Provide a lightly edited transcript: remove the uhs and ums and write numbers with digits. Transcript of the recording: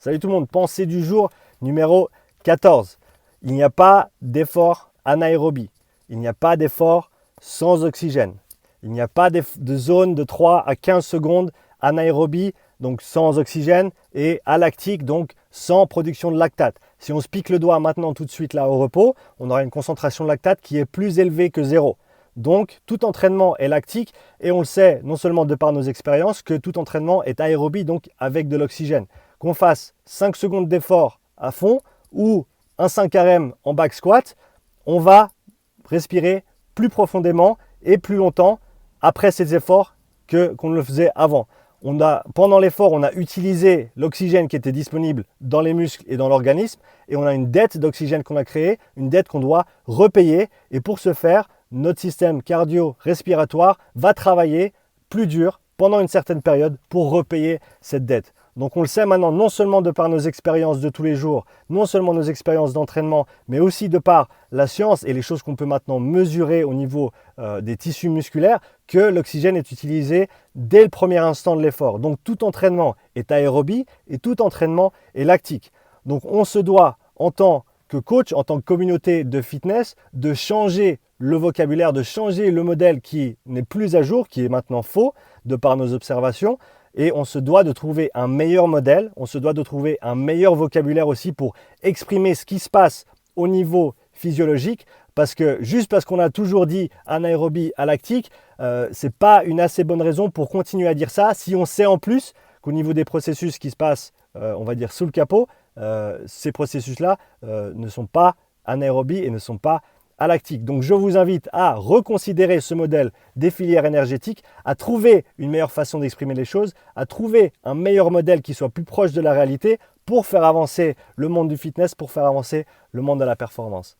Salut tout le monde, pensée du jour numéro 14. Il n'y a pas d'effort anaérobie. Il n'y a pas d'effort sans oxygène. Il n'y a pas de zone de 3 à 15 secondes anaérobie, donc sans oxygène, et alactique, donc sans production de lactate. Si on se pique le doigt maintenant tout de suite là au repos, on aura une concentration de lactate qui est plus élevée que 0. Donc tout entraînement est lactique et on le sait non seulement de par nos expériences que tout entraînement est aérobie, donc avec de l'oxygène. Qu'on fasse 5 secondes d'effort à fond ou un 5 RM en back squat, on va respirer plus profondément et plus longtemps après ces efforts qu'on ne le faisait avant. Pendant l'effort, on a utilisé l'oxygène qui était disponible dans les muscles et dans l'organisme et on a une dette d'oxygène qu'on a créée, une dette qu'on doit repayer. Et pour ce faire, notre système cardio-respiratoire va travailler plus dur pendant une certaine période pour repayer cette dette. Donc on le sait maintenant, non seulement de par nos expériences de tous les jours, non seulement nos expériences d'entraînement, mais aussi de par la science et les choses qu'on peut maintenant mesurer au niveau des tissus musculaires, que l'oxygène est utilisé dès le premier instant de l'effort. Donc tout entraînement est aérobie et tout entraînement est lactique. Donc on se doit, en tant que coach, en tant que communauté de fitness, de changer le vocabulaire, de changer le modèle qui n'est plus à jour, qui est maintenant faux, de par nos observations. Et on se doit de trouver un meilleur modèle, on se doit de trouver un meilleur vocabulaire aussi pour exprimer ce qui se passe au niveau physiologique, parce que juste parce qu'on a toujours dit anaérobie à lactique, c'est pas une assez bonne raison pour continuer à dire ça si on sait en plus qu'au niveau des processus qui se passent, on va dire sous le capot, ces processus-là ne sont pas anaérobie et ne sont pas lactique. Donc je vous invite à reconsidérer ce modèle des filières énergétiques, à trouver une meilleure façon d'exprimer les choses, à trouver un meilleur modèle qui soit plus proche de la réalité pour faire avancer le monde du fitness, pour faire avancer le monde de la performance.